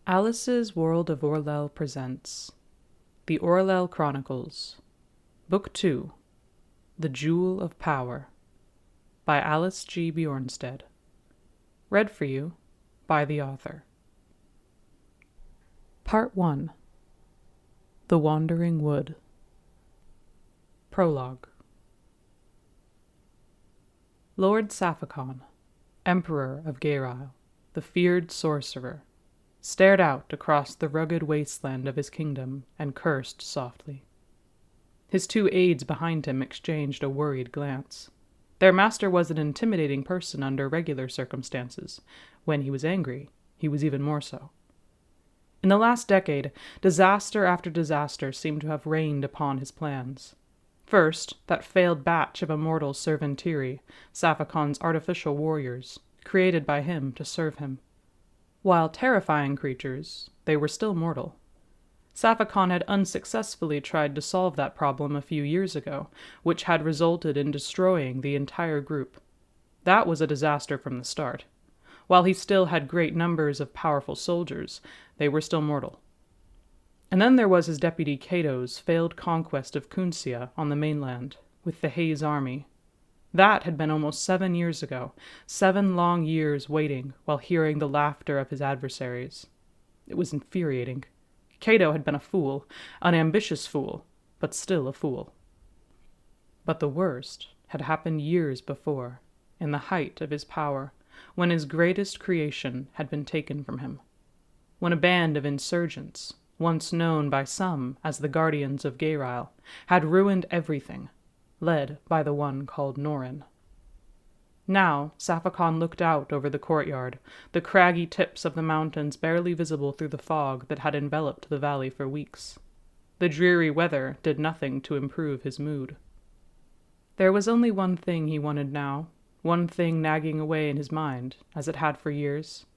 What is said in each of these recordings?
Alice's World of Orlell presents The Orlell Chronicles, Book 2, The Jewel of Power, by Alice G. Bjornstedt. Read for you by the author. Part 1. The Wandering Wood. Prologue. Lord Sapphicon, Emperor of Gaeryle, the feared sorcerer, stared out across the rugged wasteland of his kingdom and cursed softly. His two aides behind him exchanged a worried glance. Their master was an intimidating person under regular circumstances. When he was angry, he was even more so. In the last decade, disaster after disaster seemed to have rained upon his plans. First, that failed batch of immortal servantiri, Sapphicon's artificial warriors, created by him to serve him. While terrifying creatures, they were still mortal. Sapphicon had unsuccessfully tried to solve that problem a few years ago, which had resulted in destroying the entire group. That was a disaster from the start. While he still had great numbers of powerful soldiers, they were still mortal. And then there was his deputy Cato's failed conquest of Cuncia on the mainland, with the Hayes army. That had been almost 7 years ago, 7 long years waiting while hearing the laughter of his adversaries. It was infuriating. Cato had been a fool, an ambitious fool, but still a fool. But the worst had happened years before, in the height of his power, when his greatest creation had been taken from him. When a band of insurgents, once known by some as the Guardians of Gaeryle, had ruined everything, led by the one called Norrin. Now Sapphicon looked out over the courtyard, the craggy tips of the mountains barely visible through the fog that had enveloped the valley for weeks. The dreary weather did nothing to improve his mood. There was only one thing he wanted now, one thing nagging away in his mind, as it had for years.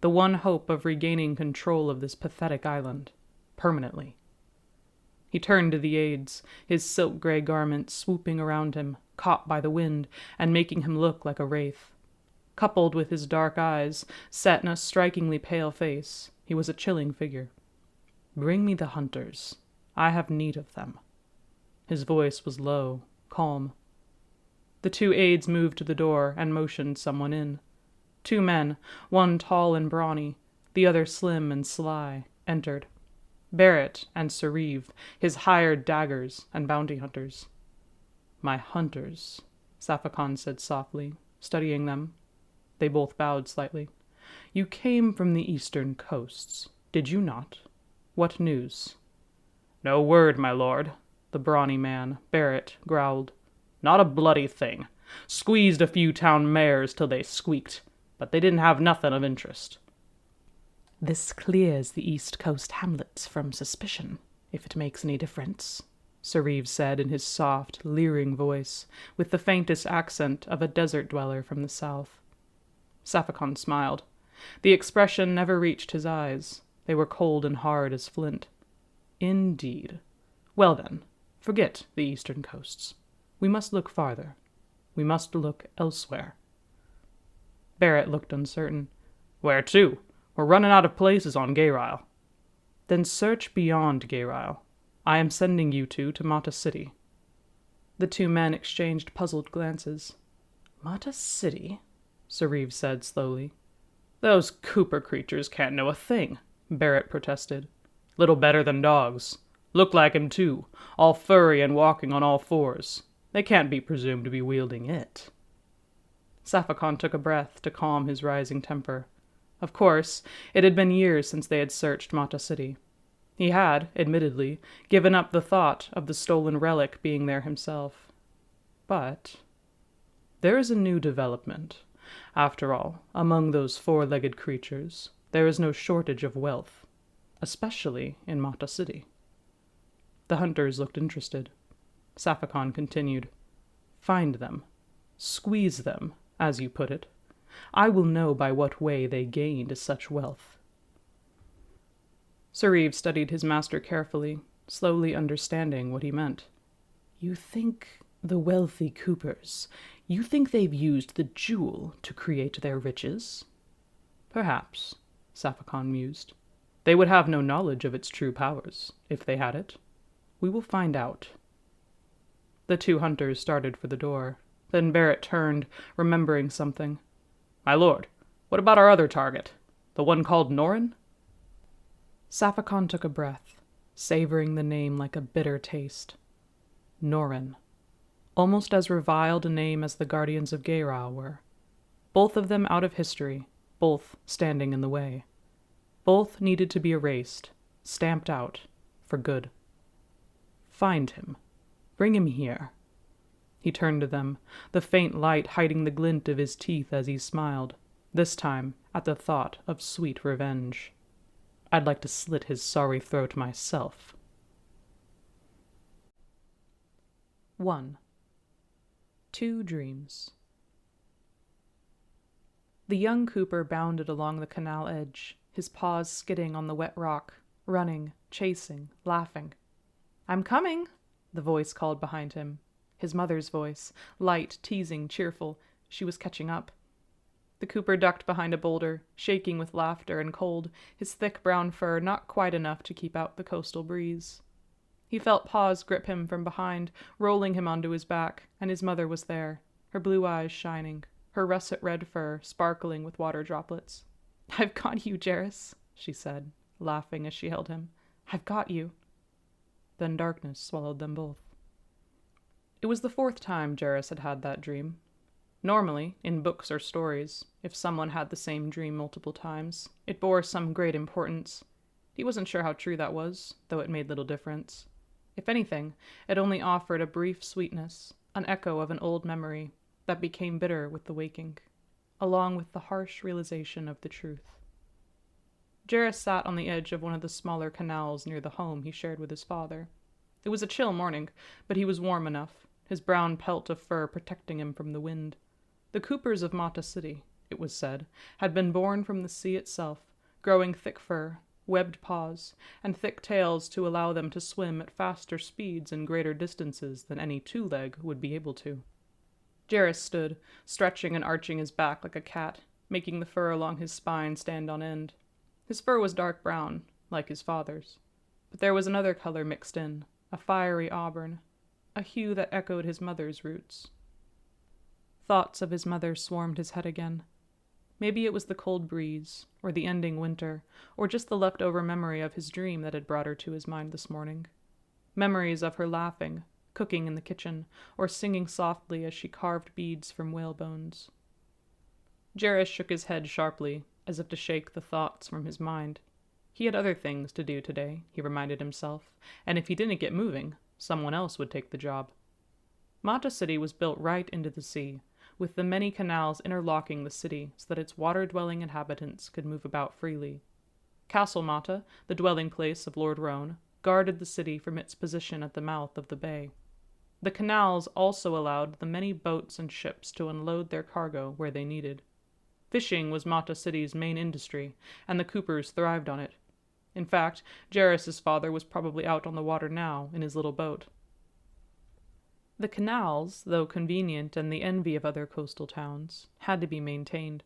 The one hope of regaining control of this pathetic island, permanently. He turned to the aides, his silk-gray garments swooping around him, caught by the wind, and making him look like a wraith. Coupled with his dark eyes, set in a strikingly pale face, he was a chilling figure. "Bring me the hunters. I have need of them." His voice was low, calm. The two aides moved to the door and motioned someone in. 2 men, one tall and brawny, the other slim and sly, entered. Barrett and Sereve, his hired daggers and bounty hunters. "My hunters," Sapphicon said softly, studying them. They both bowed slightly. "You came from the eastern coasts, did you not? What news?" "No word, my lord," the brawny man, Barrett, growled. "Not a bloody thing. Squeezed a few town mares till they squeaked, but they didn't have nothing of interest." "This clears the East Coast hamlets from suspicion, if it makes any difference," Sereve said in his soft, leering voice, with the faintest accent of a desert dweller from the south. Sapphicon smiled. The expression never reached his eyes. They were cold and hard as flint. "Indeed. Well then, forget the eastern coasts. We must look farther. We must look elsewhere." Barrett looked uncertain. "Where to? We're running out of places on Gaeryle." "Then search beyond Gaeryle. I am sending you two to Mata City." The 2 men exchanged puzzled glances. "Mata City?" Sereve said slowly. "Those Cooper creatures can't know a thing," Barrett protested. "Little better than dogs. Look like 'em, too, all furry and walking on all fours. They can't be presumed to be wielding it." Sapphicon took a breath to calm his rising temper. Of course, it had been years since they had searched Mata City. He had, admittedly, given up the thought of the stolen relic being there himself. But there is a new development. After all, among those 4-legged creatures, there is no shortage of wealth, especially in Mata City. The hunters looked interested. Sapphicon continued, "Find them. Squeeze them, as you put it. I will know by what way they gained such wealth." Sereve studied his master carefully, slowly understanding what he meant. "You think the wealthy Coopers, you think they've used the jewel to create their riches?" "Perhaps," Sapphicon mused. They would have no knowledge of its true powers, if they had it. We will find out." The two hunters started for the door. Then Barrett turned, remembering something. "My lord, what about our other target? The one called Norrin?" Saphacon took a breath, savoring the name like a bitter taste. Norrin. Almost as reviled a name as the Guardians of Geyra were. Both of them out of history, both standing in the way. Both needed to be erased, stamped out, for good. Find him. Bring him here. He turned to them, the faint light hiding the glint of his teeth as he smiled, this time at the thought of sweet revenge. I'd like to slit his sorry throat myself. 1. 2 Dreams. The young Cooper bounded along the canal edge, his paws skidding on the wet rock, running, chasing, laughing. "I'm coming," the voice called behind him. His mother's voice, light, teasing, cheerful. She was catching up. The Cooper ducked behind a boulder, shaking with laughter and cold, his thick brown fur not quite enough to keep out the coastal breeze. He felt paws grip him from behind, rolling him onto his back, and his mother was there, her blue eyes shining, her russet-red fur sparkling with water droplets. "I've got you, Jairus," she said, laughing as she held him. "I've got you." Then darkness swallowed them both. It was the 4th time Jairus had had that dream. Normally, in books or stories, if someone had the same dream multiple times, it bore some great importance. He wasn't sure how true that was, though it made little difference. If anything, it only offered a brief sweetness, an echo of an old memory that became bitter with the waking, along with the harsh realization of the truth. Jairus sat on the edge of one of the smaller canals near the home he shared with his father. It was a chill morning, but he was warm enough, his brown pelt of fur protecting him from the wind. The Coopers of Mata City, it was said, had been born from the sea itself, growing thick fur, webbed paws, and thick tails to allow them to swim at faster speeds and greater distances than any two-leg would be able to. Jairus stood, stretching and arching his back like a cat, making the fur along his spine stand on end. His fur was dark brown, like his father's, but there was another color mixed in, a fiery auburn, a hue that echoed his mother's roots. Thoughts of his mother swarmed his head again. Maybe it was the cold breeze, or the ending winter, or just the leftover memory of his dream that had brought her to his mind this morning. Memories of her laughing, cooking in the kitchen, or singing softly as she carved beads from whale bones. Jairus shook his head sharply, as if to shake the thoughts from his mind. He had other things to do today, he reminded himself, and if he didn't get moving, someone else would take the job. Mata City was built right into the sea, with the many canals interlocking the city so that its water-dwelling inhabitants could move about freely. Castle Mata, the dwelling place of Lord Roan, guarded the city from its position at the mouth of the bay. The canals also allowed the many boats and ships to unload their cargo where they needed. Fishing was Mata City's main industry, and the Coopers thrived on it. In fact, Jairus' father was probably out on the water now in his little boat. The canals, though convenient and the envy of other coastal towns, had to be maintained.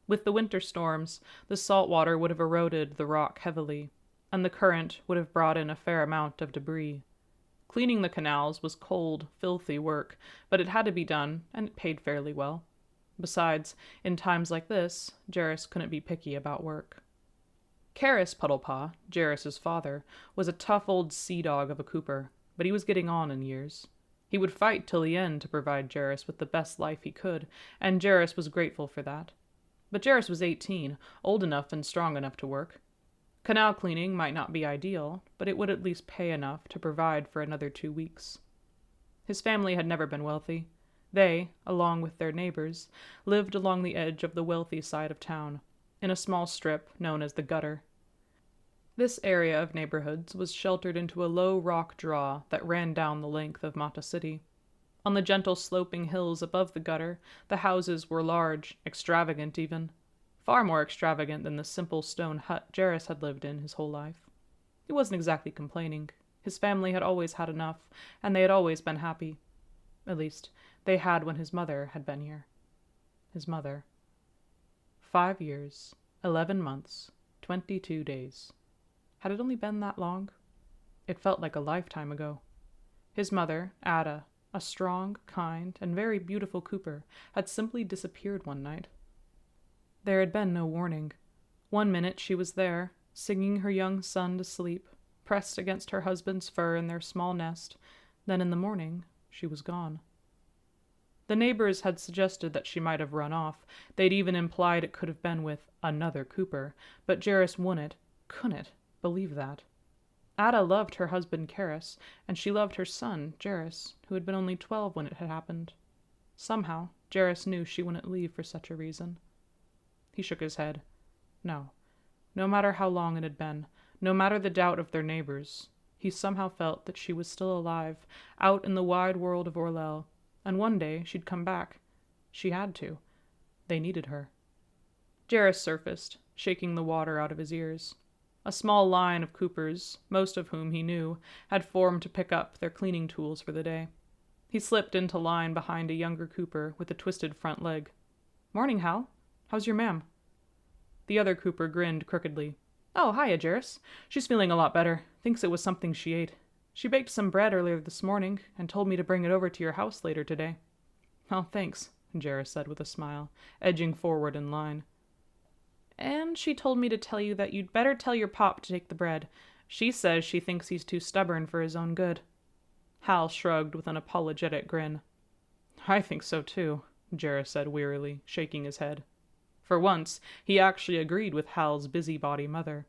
With the winter storms, the salt water would have eroded the rock heavily, and the current would have brought in a fair amount of debris. Cleaning the canals was cold, filthy work, but it had to be done, and it paid fairly well. Besides, in times like this, Jairus couldn't be picky about work. Karis Puddlepaw, Jairus' father, was a tough old sea dog of a Cooper, but he was getting on in years. He would fight till the end to provide Jairus with the best life he could, and Jairus was grateful for that. But Jairus was 18, old enough and strong enough to work. Canal cleaning might not be ideal, but it would at least pay enough to provide for another 2 weeks. His family had never been wealthy. They, along with their neighbors, lived along the edge of the wealthy side of town, in a small strip known as the Gutter. This area of neighborhoods was sheltered into a low rock draw that ran down the length of Mata City. On the gentle sloping hills above the Gutter, the houses were large, extravagant even, far more extravagant than the simple stone hut Jairus had lived in his whole life. He wasn't exactly complaining. His family had always had enough, and they had always been happy. At least, they had when his mother had been here. His mother. 5 years, 11 months, 22 days. Had it only been that long? It felt like a lifetime ago. His mother, Ada, a strong, kind, and very beautiful Cooper, had simply disappeared one night. There had been no warning. One minute she was there, singing her young son to sleep, pressed against her husband's fur in their small nest. Then in the morning, she was gone. The neighbors had suggested that she might have run off. They'd even implied it could have been with another Cooper, but Jarris couldn't believe that. Ada loved her husband Karis, and she loved her son, Jarris, who had been only 12 when it had happened. Somehow, Jarris knew she wouldn't leave for such a reason. He shook his head. No. No matter how long it had been, no matter the doubt of their neighbors, he somehow felt that she was still alive, out in the wide world of Orlell, and one day she'd come back. She had to. They needed her. Jarris surfaced, shaking the water out of his ears. A small line of Coopers, most of whom he knew, had formed to pick up their cleaning tools for the day. He slipped into line behind a younger Cooper with a twisted front leg. "Morning, Hal. How's your mam?" The other Cooper grinned crookedly. "Oh, hiya, Jarris. She's feeling a lot better. Thinks it was something she ate. She baked some bread earlier this morning and told me to bring it over to your house later today." "Oh, thanks," Jarris said with a smile, edging forward in line. "And she told me to tell you that you'd better tell your pop to take the bread. She says she thinks he's too stubborn for his own good." Hal shrugged with an apologetic grin. "I think so too," Jarris said wearily, shaking his head. For once, he actually agreed with Hal's busybody mother.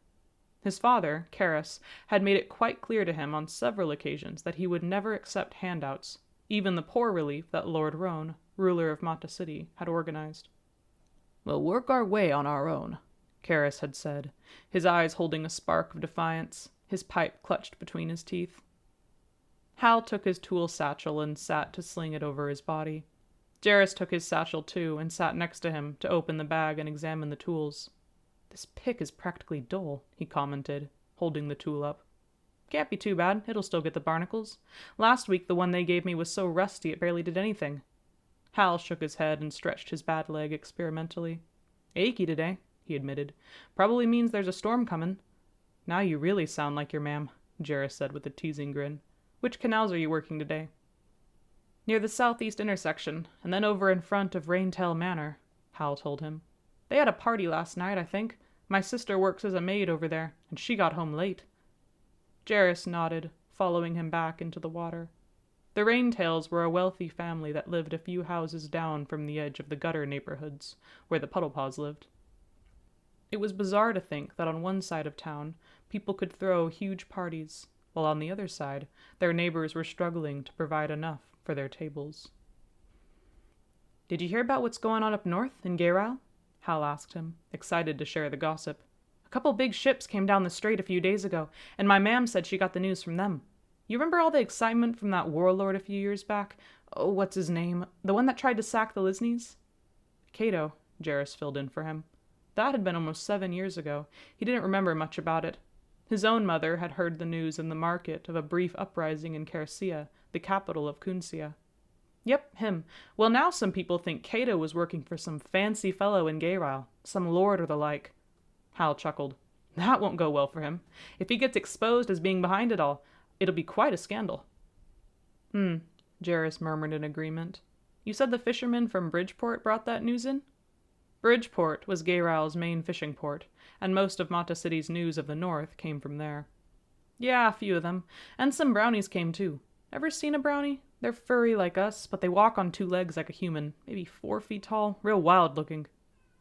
His father, Karis, had made it quite clear to him on several occasions that he would never accept handouts, even the poor relief that Lord Roan, ruler of Mata City, had organized. "We'll work our way on our own," Karis had said, his eyes holding a spark of defiance, his pipe clutched between his teeth. Hal took his tool satchel and sat to sling it over his body. Jarris took his satchel too and sat next to him to open the bag and examine the tools. "This pick is practically dull," he commented, holding the tool up. "Can't be too bad. It'll still get the barnacles. Last week the one they gave me was so rusty it barely did anything." Hal shook his head and stretched his bad leg experimentally. "Achy today," he admitted. "Probably means there's a storm coming." "Now you really sound like your mam," Jarris said with a teasing grin. "Which canals are you working today?" "Near the southeast intersection, and then over in front of Raintail Manor," Hal told him. "They had a party last night, I think. My sister works as a maid over there, and she got home late." Jarris nodded, following him back into the water. The Raintails were a wealthy family that lived a few houses down from the edge of the gutter neighborhoods, where the Puddlepaws lived. It was bizarre to think that on one side of town, people could throw huge parties, while on the other side, their neighbors were struggling to provide enough for their tables. "Did you hear about what's going on up north in Gayral?" Hal asked him, excited to share the gossip. "A couple big ships came down the strait a few days ago, and my mam said she got the news from them. You remember all the excitement from that warlord a few years back? Oh, what's his name? The one that tried to sack the Lisneys?" "Cato," Jarris filled in for him. That had been almost 7 years ago. He didn't remember much about it. His own mother had heard the news in the market of a brief uprising in Kersia, the capital of Kunsia. "Yep, him. Well, now some people think Cato was working for some fancy fellow in Gayral, some lord or the like." Hal chuckled. "That won't go well for him. If he gets exposed as being behind it all, it'll be quite a scandal." Jarris murmured in agreement. "You said the fishermen from Bridgeport brought that news in?" Bridgeport was Gayral's main fishing port, and most of Mata City's news of the north came from there. "Yeah, a few of them. And some brownies came too. Ever seen a brownie? They're furry like us, but they walk on 2 legs like a human, maybe 4 feet tall, real wild looking."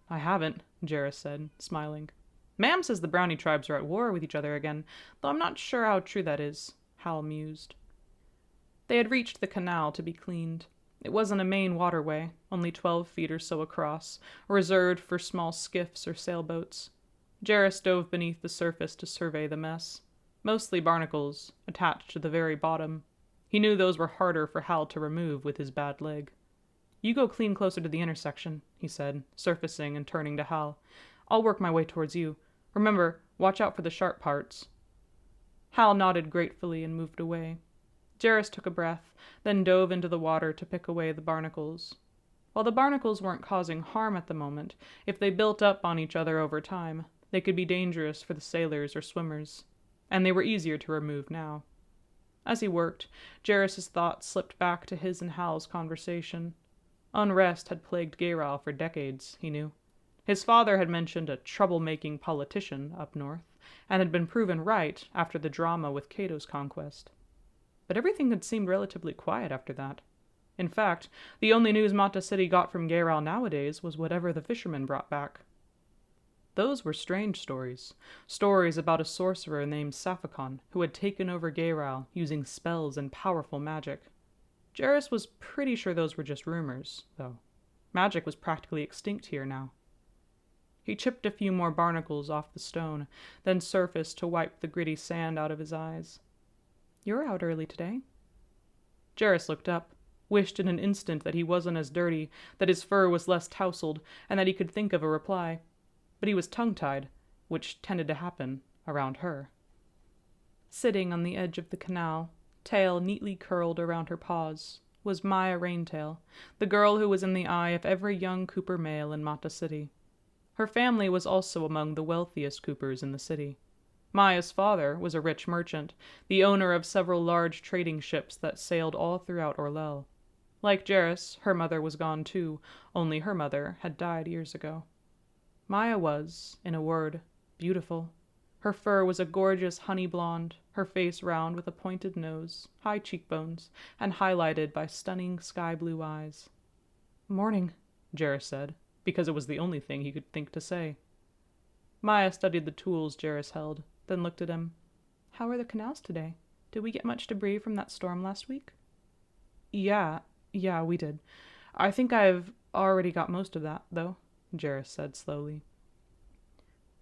"I haven't," Jarris said, smiling. "Mam says the brownie tribes are at war with each other again, though I'm not sure how true that is," Hal mused. They had reached the canal to be cleaned. It wasn't a main waterway, only 12 feet or so across, reserved for small skiffs or sailboats. Jarris dove beneath the surface to survey the mess. Mostly barnacles, attached to the very bottom. He knew those were harder for Hal to remove with his bad leg. "You go clean closer to the intersection," he said, surfacing and turning to Hal. "I'll work my way towards you. Remember, watch out for the sharp parts." Hal nodded gratefully and moved away. Jarris took a breath, then dove into the water to pick away the barnacles. While the barnacles weren't causing harm at the moment, if they built up on each other over time, they could be dangerous for the sailors or swimmers. and they were easier to remove now. As he worked, Jarrus's thoughts slipped back to his and Hal's conversation. Unrest had plagued Gayryle for decades, he knew. His father had mentioned a trouble-making politician up north, and had been proven right after the drama with Cato's conquest. But everything had seemed relatively quiet after that. In fact, the only news Mata City got from Gayryle nowadays was whatever the fishermen brought back. Those were strange stories. Stories about a sorcerer named Saphicon who had taken over Gayryle using spells and powerful magic. Jarrus was pretty sure those were just rumors, though. Magic was practically extinct here now. He chipped a few more barnacles off the stone, then surfaced to wipe the gritty sand out of his eyes. "You're out early today." Jarrus looked up, wished in an instant that he wasn't as dirty, that his fur was less tousled, and that he could think of a reply. But he was tongue-tied, which tended to happen around her. Sitting on the edge of the canal, tail neatly curled around her paws, was Maya Raintail, the girl who was in the eye of every young Cooper male in Mata City. Her family was also among the wealthiest Coopers in the city. Maya's father was a rich merchant, the owner of several large trading ships that sailed all throughout Orlell. Like Jarrus, her mother was gone too, only her mother had died years ago. Maya was, in a word, beautiful. Her fur was a gorgeous honey blonde, her face round with a pointed nose, high cheekbones, and highlighted by stunning sky-blue eyes. "Morning," Jarrus said, because it was the only thing he could think to say. Maya studied the tools Jarrus held, then looked at him. "How are the canals today? Did we get much debris from that storm last week?" Yeah, we did. I think I've already got most of that, though," Jarrus said slowly.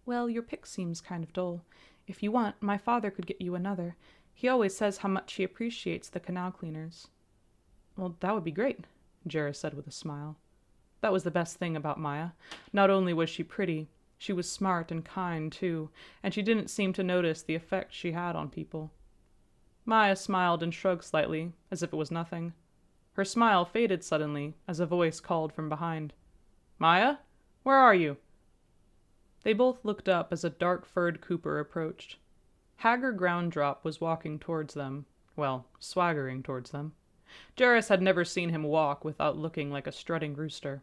"Well, your pick seems kind of dull. If you want, my father could get you another. He always says how much he appreciates the canal cleaners." "Well, that would be great," Jarrus said with a smile. That was the best thing about Maya. Not only was she pretty, she was smart and kind, too, and she didn't seem to notice the effect she had on people. Maya smiled and shrugged slightly, as if it was nothing. Her smile faded suddenly as a voice called from behind. "Maya? Where are you?" They both looked up as a dark-furred Cooper approached. Hager Grounddrop was walking towards them. Well, swaggering towards them. Jarrus had never seen him walk without looking like a strutting rooster.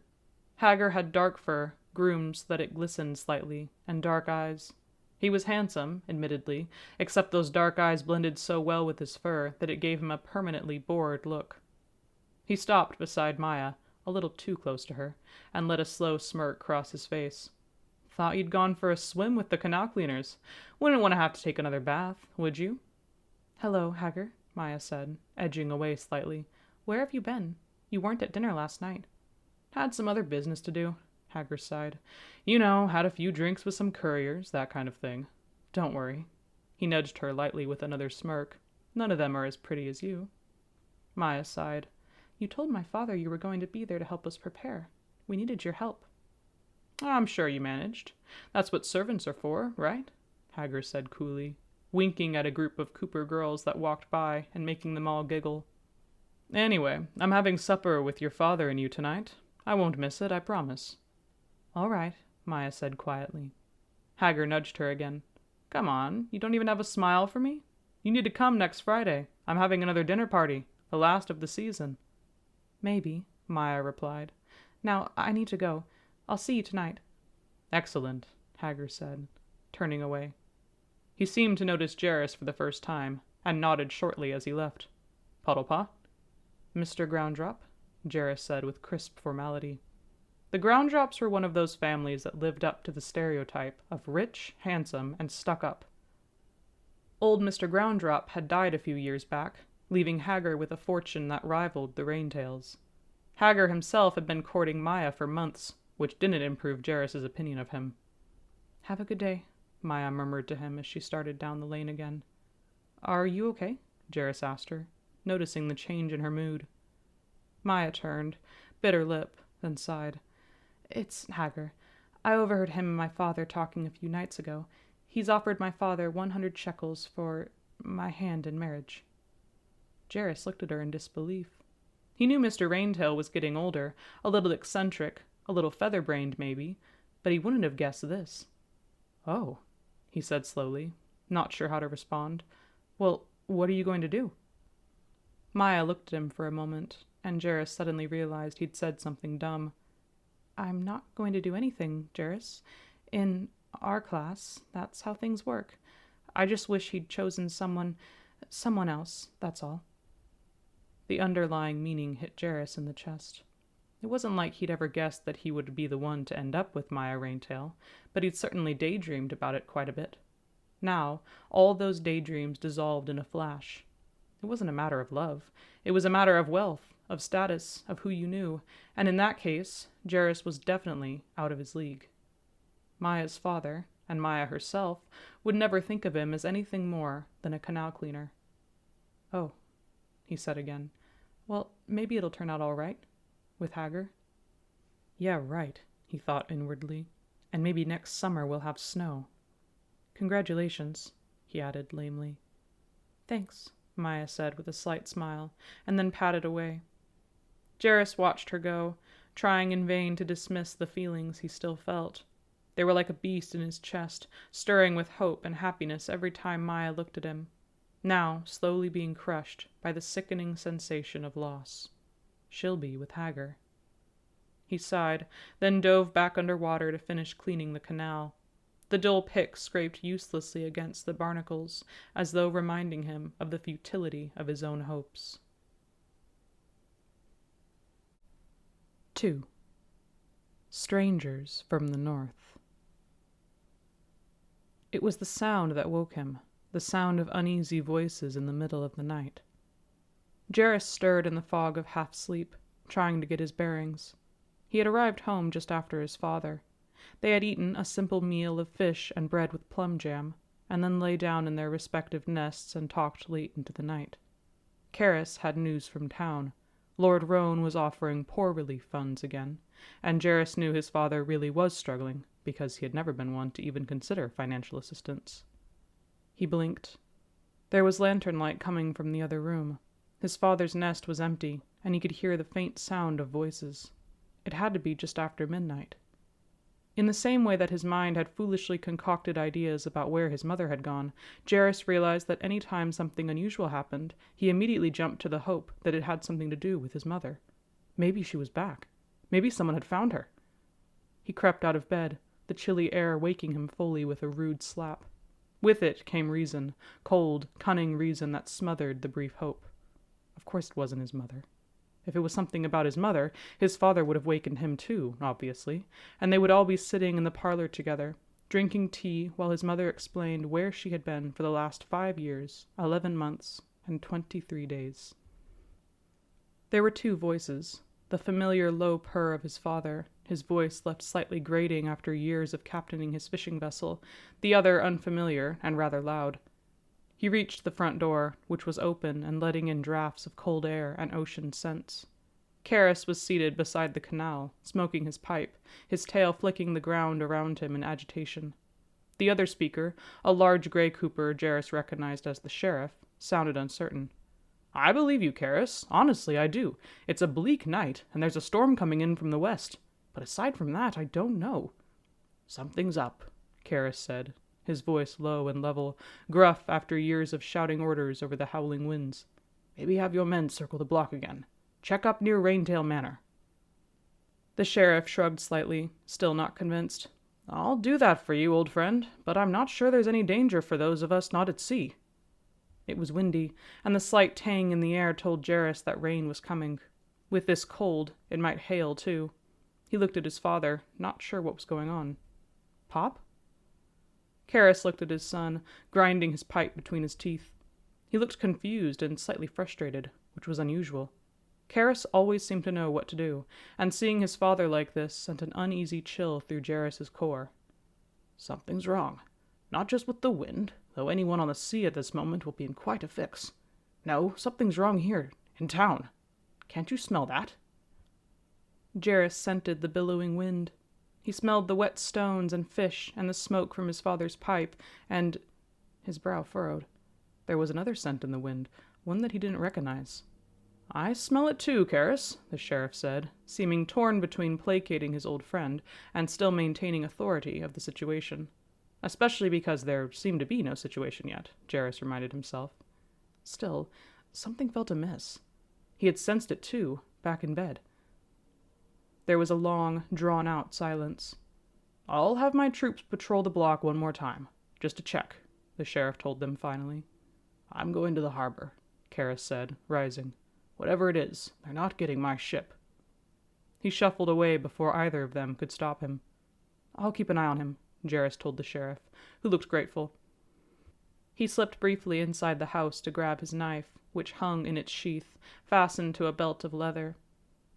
Hager had dark fur, groomed so that it glistened slightly, and dark eyes. He was handsome, admittedly, except those dark eyes blended so well with his fur that it gave him a permanently bored look. He stopped beside Maya, a little too close to her, and let a slow smirk cross his face. "Thought you'd gone for a swim with the canal cleaners. Wouldn't want to have to take another bath, would you?" "Hello, Hager," Maya said, edging away slightly. "Where have you been? You weren't at dinner last night." "Had some other business to do," Hager sighed. "You know, had a few drinks with some couriers, that kind of thing. Don't worry." He nudged her lightly with another smirk. "None of them are as pretty as you." Maya sighed. "You told my father you were going to be there to help us prepare. We needed your help." "I'm sure you managed. That's what servants are for, right?" Hager said coolly, winking at a group of Cooper girls that walked by and making them all giggle. "Anyway, I'm having supper with your father and you tonight. I won't miss it, I promise." "All right," Maya said quietly. Hager nudged her again. "Come on, you don't even have a smile for me? You need to come next Friday. I'm having another dinner party, the last of the season." "Maybe," Maya replied. "Now, I need to go. I'll see you tonight." "Excellent," Hager said, turning away. He seemed to notice Jarrus for the first time, and nodded shortly as he left. "Puddlepah?" "Mr. Grounddrop," Jarrus said with crisp formality. The Grounddrops were one of those families that lived up to the stereotype of rich, handsome, and stuck-up. Old Mr. Grounddrop had died a few years back, leaving Hager with a fortune that rivaled the Raintails. Hager himself had been courting Maya for months, which didn't improve Jarrus's opinion of him. "Have a good day," Maya murmured to him as she started down the lane again. "Are you okay?" Jarrus asked her, noticing the change in her mood. Maya turned, bit her lip, then sighed. "It's Hager. I overheard him and my father talking a few nights ago. He's offered my father 100 shekels for my hand in marriage." Jarrus looked at her in disbelief. He knew Mr. Raintail was getting older, a little eccentric, a little feather-brained maybe, but he wouldn't have guessed this. "Oh," he said slowly, not sure how to respond. Well, what are you going to do? Maya looked at him for a moment, and Jarrus suddenly realized he'd said something dumb. I'm not going to do anything, Jarrus. In our class, that's how things work. I just wish he'd chosen someone else, that's all. The underlying meaning hit Jarrus in the chest. It wasn't like he'd ever guessed that he would be the one to end up with Maya Raintail, but he'd certainly daydreamed about it quite a bit. Now, all those daydreams dissolved in a flash. It wasn't a matter of love. It was a matter of wealth, of status, of who you knew, and in that case, Jarrus was definitely out of his league. Maya's father, and Maya herself, would never think of him as anything more than a canal cleaner. Oh, he said again. Well, maybe it'll turn out all right. With Hagar? Yeah, right, he thought inwardly. And maybe next summer we'll have snow. Congratulations, he added lamely. Thanks, Maya said with a slight smile, and then patted away. Jarrus watched her go, trying in vain to dismiss the feelings he still felt. They were like a beast in his chest, stirring with hope and happiness every time Maya looked at him, now slowly being crushed by the sickening sensation of loss. She'll be with Hagar. He sighed, then dove back under water to finish cleaning the canal. The dull pick scraped uselessly against the barnacles, as though reminding him of the futility of his own hopes. 2. Strangers from the North. It was the sound that woke him, the sound of uneasy voices in the middle of the night. Jarrus stirred in the fog of half-sleep, trying to get his bearings. He had arrived home just after his father. They had eaten a simple meal of fish and bread with plum jam, and then lay down in their respective nests and talked late into the night. Karis had news from town. Lord Roan was offering poor relief funds again, and Jarrus knew his father really was struggling, because he had never been one to even consider financial assistance. He blinked. There was lantern light coming from the other room. His father's nest was empty, and he could hear the faint sound of voices. It had to be just after midnight. In the same way that his mind had foolishly concocted ideas about where his mother had gone, Jarrus realized that any time something unusual happened, he immediately jumped to the hope that it had something to do with his mother. Maybe she was back. Maybe someone had found her. He crept out of bed, the chilly air waking him fully with a rude slap. With it came reason, cold, cunning reason that smothered the brief hope. Of course it wasn't his mother. If it was something about his mother, his father would have wakened him too, obviously, and they would all be sitting in the parlor together, drinking tea while his mother explained where she had been for the last 5 years, 11 months, and 23 days. There were 2 voices, the familiar low purr of his father, his voice left slightly grating after years of captaining his fishing vessel, the other unfamiliar and rather loud. He reached the front door, which was open and letting in drafts of cold air and ocean scents. Karis was seated beside the canal, smoking his pipe, his tail flicking the ground around him in agitation. The other speaker, a large gray cooper Jarrus recognized as the sheriff, sounded uncertain. I believe you, Karis. Honestly, I do. It's a bleak night, and there's a storm coming in from the west. But aside from that, I don't know. Something's up, Karis said, his voice low and level, gruff after years of shouting orders over the howling winds. Maybe have your men circle the block again. Check up near Raintail Manor. The sheriff shrugged slightly, still not convinced. I'll do that for you, old friend, but I'm not sure there's any danger for those of us not at sea. It was windy, and the slight tang in the air told Jarrus that rain was coming. With this cold, it might hail too. He looked at his father, not sure what was going on. Pop? Karis looked at his son, grinding his pipe between his teeth. He looked confused and slightly frustrated, which was unusual. Karis always seemed to know what to do, and seeing his father like this sent an uneasy chill through Jarrus's core. Something's wrong. Not just with the wind, though anyone on the sea at this moment will be in quite a fix. No, something's wrong here, in town. Can't you smell that? Jarrus scented the billowing wind. He smelled the wet stones and fish and the smoke from his father's pipe, and his brow furrowed. There was another scent in the wind, one that he didn't recognize. I smell it too, Karis, the sheriff said, seeming torn between placating his old friend and still maintaining authority of the situation. Especially because there seemed to be no situation yet, Jarrus reminded himself. Still, something felt amiss. He had sensed it too, back in bed. There was a long, drawn-out silence. "I'll have my troops patrol the block one more time, just to check," the sheriff told them finally. "I'm going to the harbor," Karras said, rising. "Whatever it is, they're not getting my ship." He shuffled away before either of them could stop him. "I'll keep an eye on him," Jarrus told the sheriff, who looked grateful. He slipped briefly inside the house to grab his knife, which hung in its sheath, fastened to a belt of leather.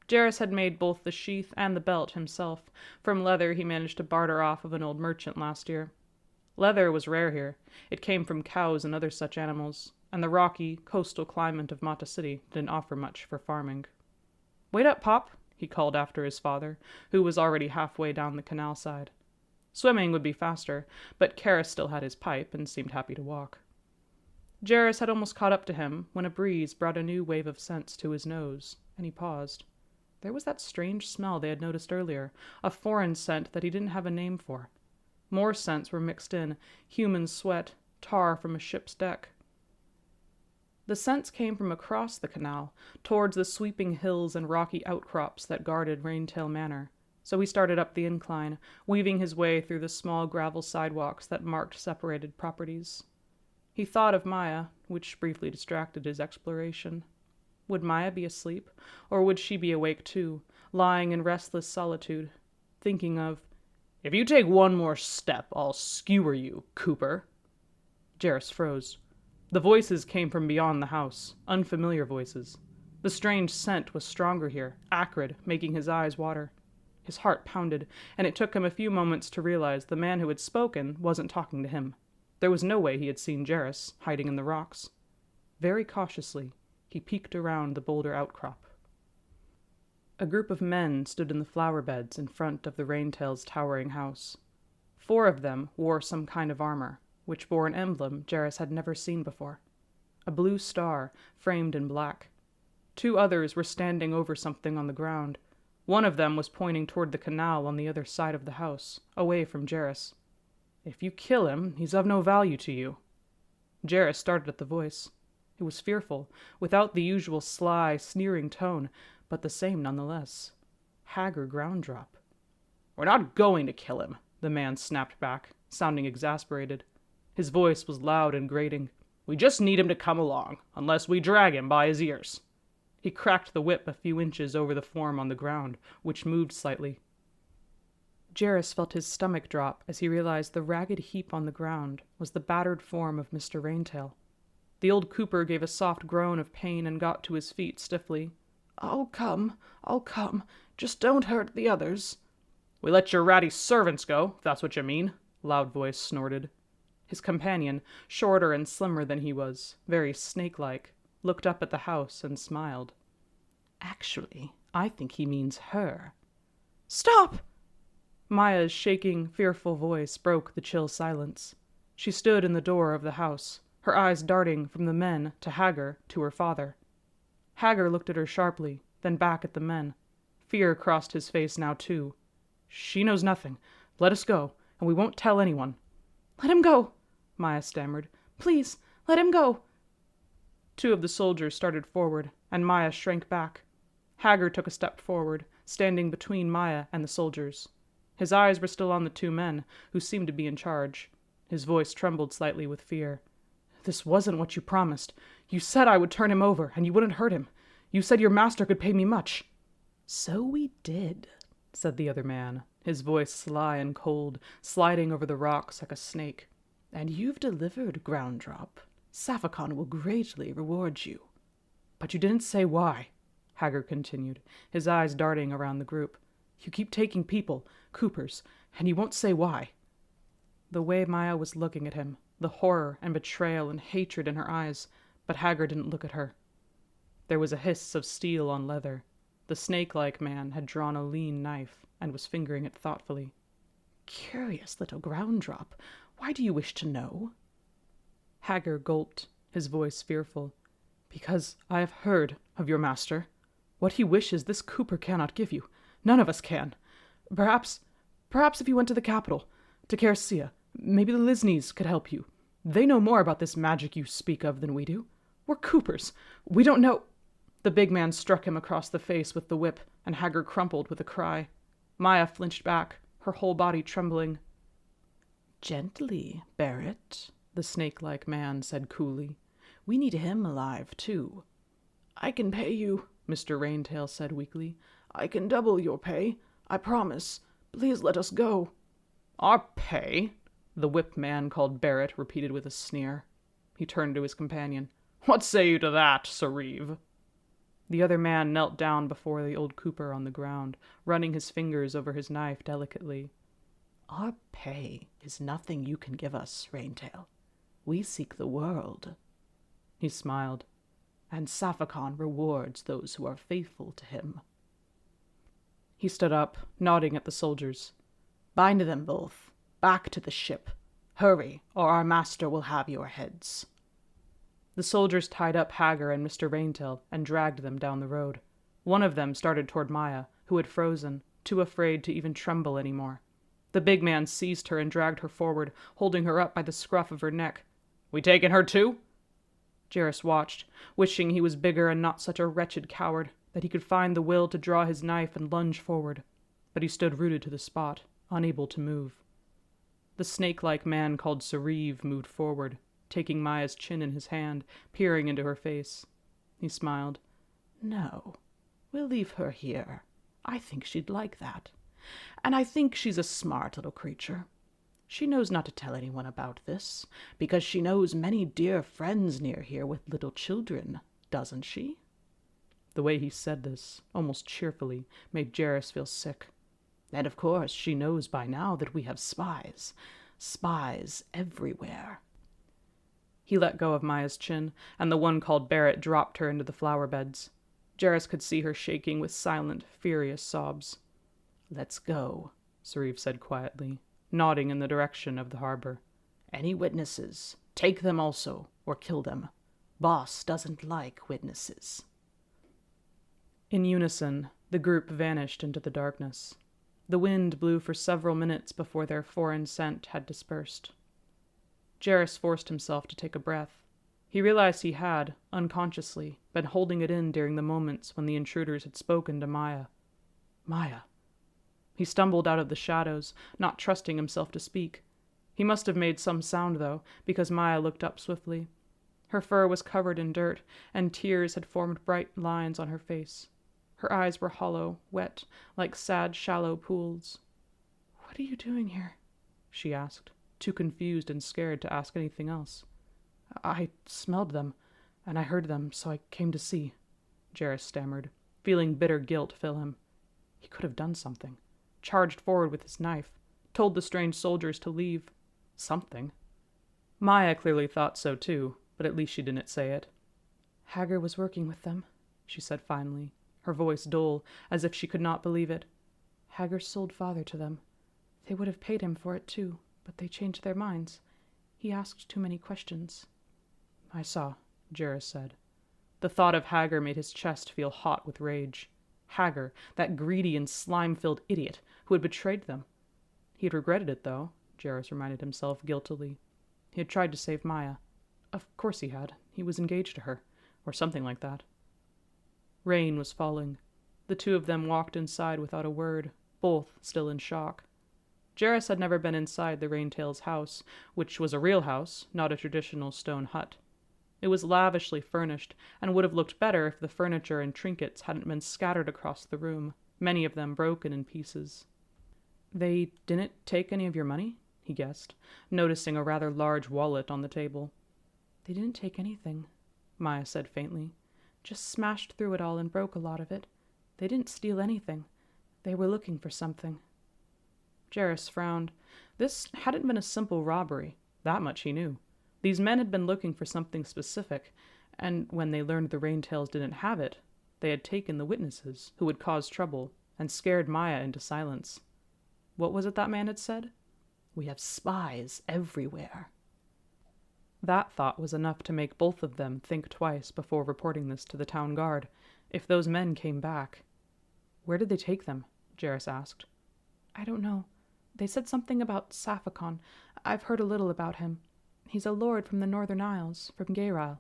Jarrus had made both the sheath and the belt himself, from leather he managed to barter off of an old merchant last year. Leather was rare here. It came from cows and other such animals, and the rocky, coastal climate of Mata City didn't offer much for farming. "Wait up, Pop," he called after his father, who was already halfway down the canal side. Swimming would be faster, but Karras still had his pipe and seemed happy to walk. Jarrus had almost caught up to him when a breeze brought a new wave of scents to his nose, and he paused. There was that strange smell they had noticed earlier, a foreign scent that he didn't have a name for. More scents were mixed in, human sweat, tar from a ship's deck. The scents came from across the canal, towards the sweeping hills and rocky outcrops that guarded Raintail Manor, so he started up the incline, weaving his way through the small gravel sidewalks that marked separated properties. He thought of Maya, which briefly distracted his exploration. Would Maya be asleep, or would she be awake too, lying in restless solitude, thinking of, "If you take one more step, I'll skewer you, Cooper." Jarrus froze. The voices came from beyond the house, unfamiliar voices. The strange scent was stronger here, acrid, making his eyes water. His heart pounded, and it took him a few moments to realize the man who had spoken wasn't talking to him. There was no way he had seen Jarrus, hiding in the rocks. Very cautiously, he peeked around the boulder outcrop. A group of men stood in the flower beds in front of the Raintail's towering house. 4 of them wore some kind of armor, which bore an emblem Jarrus had never seen before. A blue star, framed in black. 2 others were standing over something on the ground. One of them was pointing toward the canal on the other side of the house, away from Jarrus. "If you kill him, he's of no value to you." Jarrus started at the voice. It was fearful, without the usual sly, sneering tone, but the same nonetheless. Hagar Grounddrop. "We're not going to kill him," the man snapped back, sounding exasperated. His voice was loud and grating. "We just need him to come along, unless we drag him by his ears." He cracked the whip a few inches over the form on the ground, which moved slightly. Jarrus felt his stomach drop as he realized the ragged heap on the ground was the battered form of Mr. Raintail. The old cooper gave a soft groan of pain and got to his feet stiffly. I'll come. Just don't hurt the others." "We let your ratty servants go, if that's what you mean," Loud Voice snorted. His companion, shorter and slimmer than he was, very snake-like, looked up at the house and smiled. "Actually, I think he means her." "Stop!" Maya's shaking, fearful voice broke the chill silence. She stood in the door of the house, her eyes darting from the men to Hagar to her father. Hagar looked at her sharply, then back at the men. Fear crossed his face now, too. "She knows nothing. Let us go, and we won't tell anyone." "Let him go," Maya stammered. "Please, let him go." 2 of the soldiers started forward, and Maya shrank back. Hagar took a step forward, standing between Maya and the soldiers. His eyes were still on the 2 men, who seemed to be in charge. His voice trembled slightly with fear. "This wasn't what you promised. You said I would turn him over, and you wouldn't hurt him. You said your master could pay me much." "So we did," said the other man, his voice sly and cold, sliding over the rocks like a snake. "And you've delivered, Grounddrop. Saphacon will greatly reward you." "But you didn't say why," Hagar continued, his eyes darting around the group. "You keep taking people, Coopers, and you won't say why." The way Maya was looking at him, the horror and betrayal and hatred in her eyes, but Hagar didn't look at her. There was a hiss of steel on leather. The snake-like man had drawn a lean knife and was fingering it thoughtfully. "Curious little Grounddrop. Why do you wish to know?" Hagar gulped, his voice fearful. "Because I have heard of your master. What he wishes this Cooper cannot give you. None of us can. Perhaps if he went to the capital, to Kersia, Maybe the Lisneys could help you. They know more about this magic you speak of than we do. We're Coopers. We don't know—" The big man struck him across the face with the whip, and Hagar crumpled with a cry. Maya flinched back, her whole body trembling. "Gently, Barrett," the snake-like man said coolly. "We need him alive, too." "I can pay you," Mr. Raintail said weakly. "I can double your pay. I promise. Please let us go." "Our pay?" the whip man called Barrett repeated with a sneer. He turned to his companion. "What say you to that, Sir Reeve?" The other man knelt down before the old cooper on the ground, running his fingers over his knife delicately. "Our pay is nothing you can give us, Raintail. We seek the world." He smiled. "And Saphakon rewards those who are faithful to him." He stood up, nodding at the soldiers. "Bind them both. Back to the ship. Hurry, or our master will have your heads." The soldiers tied up Hagar and Mr. Raintail and dragged them down the road. One of them started toward Maya, who had frozen, too afraid to even tremble any more. The big man seized her and dragged her forward, holding her up by the scruff of her neck. "We taking her too?" Jarrus watched, wishing he was bigger and not such a wretched coward, that he could find the will to draw his knife and lunge forward. But he stood rooted to the spot, unable to move. The snake-like man called Sir Reeve moved forward, taking Maya's chin in his hand, peering into her face. He smiled. "No, we'll leave her here. I think she'd like that. And I think she's a smart little creature. She knows not to tell anyone about this, because she knows many dear friends near here with little children, doesn't she?" The way he said this, almost cheerfully, made Jarrus feel sick. "And of course she knows by now that we have spies. Spies everywhere." He let go of Maya's chin, and the one called Barrett dropped her into the flower beds. Jarrus could see her shaking with silent, furious sobs. "Let's go," Sir Reeve said quietly, nodding in the direction of the harbor. "Any witnesses, take them also, or kill them. Boss doesn't like witnesses." In unison, the group vanished into the darkness. The wind blew for several minutes before their foreign scent had dispersed. Jarrus forced himself to take a breath. He realized he had, unconsciously, been holding it in during the moments when the intruders had spoken to Maya. Maya. He stumbled out of the shadows, not trusting himself to speak. He must have made some sound, though, because Maya looked up swiftly. Her fur was covered in dirt, and tears had formed bright lines on her face. Her eyes were hollow, wet, like sad, shallow pools. "What are you doing here?" she asked, too confused and scared to ask anything else. "I smelled them, and I heard them, so I came to see," Jarrus stammered, feeling bitter guilt fill him. He could have done something. Charged forward with his knife, told the strange soldiers to leave. Something. Maya clearly thought so too, but at least she didn't say it. "Hagar was working with them," she said finally, her voice dull, as if she could not believe it. "Hagar sold father to them. They would have paid him for it too, but they changed their minds. He asked too many questions." "I saw," Jarrus said. The thought of Hagar made his chest feel hot with rage. Hagar, that greedy and slime-filled idiot who had betrayed them. He had regretted it, though, Jarrus reminded himself guiltily. He had tried to save Maya. Of course he had. He was engaged to her, or something like that. Rain was falling. The two of them walked inside without a word, both still in shock. Jarrus had never been inside the Raintail's house, which was a real house, not a traditional stone hut. It was lavishly furnished, and would have looked better if the furniture and trinkets hadn't been scattered across the room, many of them broken in pieces. "They didn't take any of your money?" he guessed, noticing a rather large wallet on the table. "They didn't take anything," Maya said faintly. "Just smashed through it all and broke a lot of it. They didn't steal anything. They were looking for something." Jarrus frowned. This hadn't been a simple robbery. That much he knew. These men had been looking for something specific, and when they learned the Raintails didn't have it, they had taken the witnesses who would cause trouble and scared Maya into silence. What was it that man had said? "We have spies everywhere." That thought was enough to make both of them think twice before reporting this to the town guard. If those men came back. "Where did they take them?" Jarrus asked. "I don't know. They said something about Saphacon. I've heard a little about him. He's a lord from the Northern Isles, from Gairile.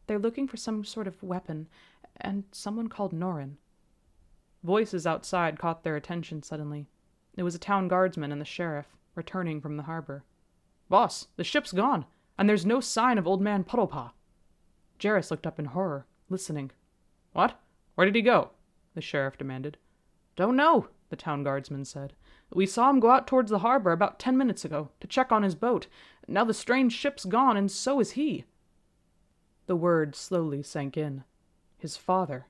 They're looking for some sort of weapon, and someone called Norin." Voices outside caught their attention suddenly. It was a town guardsman and the sheriff, returning from the harbor. "Boss, the ship's gone, and there's no sign of Old Man Puddlepaw." Jarrus looked up in horror, listening. "What? Where did he go?" the sheriff demanded. "Don't know," the town guardsman said. "We saw him go out towards the harbor about 10 minutes ago to check on his boat. Now the strange ship's gone, and so is he." The words slowly sank in. His father,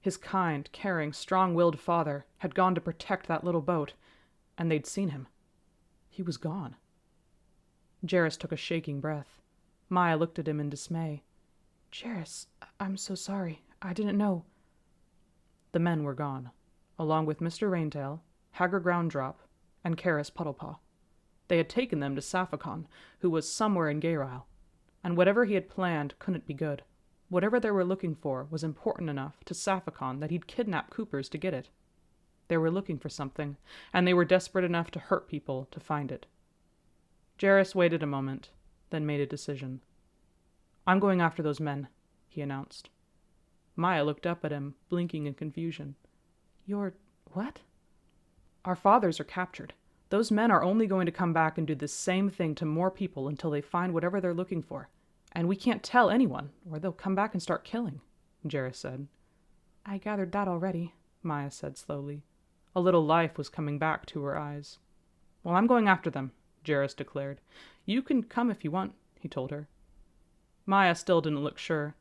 his kind, caring, strong-willed father, had gone to protect that little boat, and they'd seen him. He was gone. Jarrus took a shaking breath. Maya looked at him in dismay. "Jarrus, I'm so sorry. I didn't know." The men were gone, along with Mr. Raintail, Hagger Grounddrop, and Karis Puddlepaw. They had taken them to Saphacon, who was somewhere in Gairile, and whatever he had planned couldn't be good. Whatever they were looking for was important enough to Saphacon that he'd kidnap Coopers to get it. They were looking for something, and they were desperate enough to hurt people to find it. Jarrus waited a moment, then made a decision. "I'm going after those men," he announced. Maya looked up at him, blinking in confusion. "You're... what?" "Our fathers are captured. Those men are only going to come back and do the same thing to more people until they find whatever they're looking for. And we can't tell anyone, or they'll come back and start killing," Jarrus said. "I gathered that already," Maya said slowly. A little life was coming back to her eyes. "Well, I'm going after them," Jarrus declared. "You can come if you want," he told her. Maya still didn't look sure.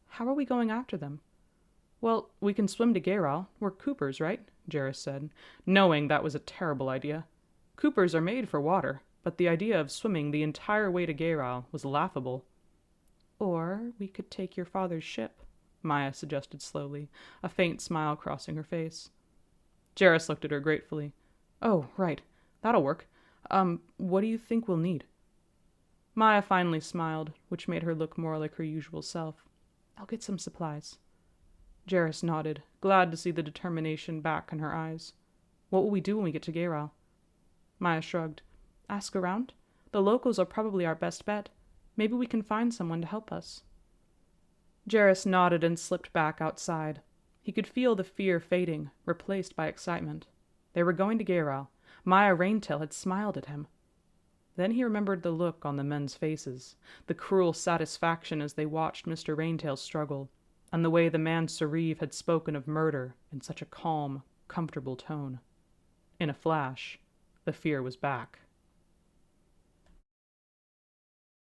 "How are we going after them?" "Well, we can swim to Gairile. We're Coopers, right?" Jarrus said, knowing that was a terrible idea. Coopers are made for water, but the idea of swimming the entire way to Gairile was laughable. "Or we could take your father's ship," Maya suggested slowly, a faint smile crossing her face. Jarrus looked at her gratefully. "Oh, right. That'll work. What do you think we'll need?" Maya finally smiled, which made her look more like her usual self. "I'll get some supplies." Jarrus nodded, glad to see the determination back in her eyes. "What will we do when we get to Gairile?" Maya shrugged. "Ask around. The locals are probably our best bet. Maybe we can find someone to help us." Jarrus nodded and slipped back outside. He could feel the fear fading, replaced by excitement. They were going to Gairile. Maya Raintail had smiled at him. Then he remembered the look on the men's faces, the cruel satisfaction as they watched Mr. Raintail struggle, and the way the man Sereve had spoken of murder in such a calm, comfortable tone. In a flash, the fear was back.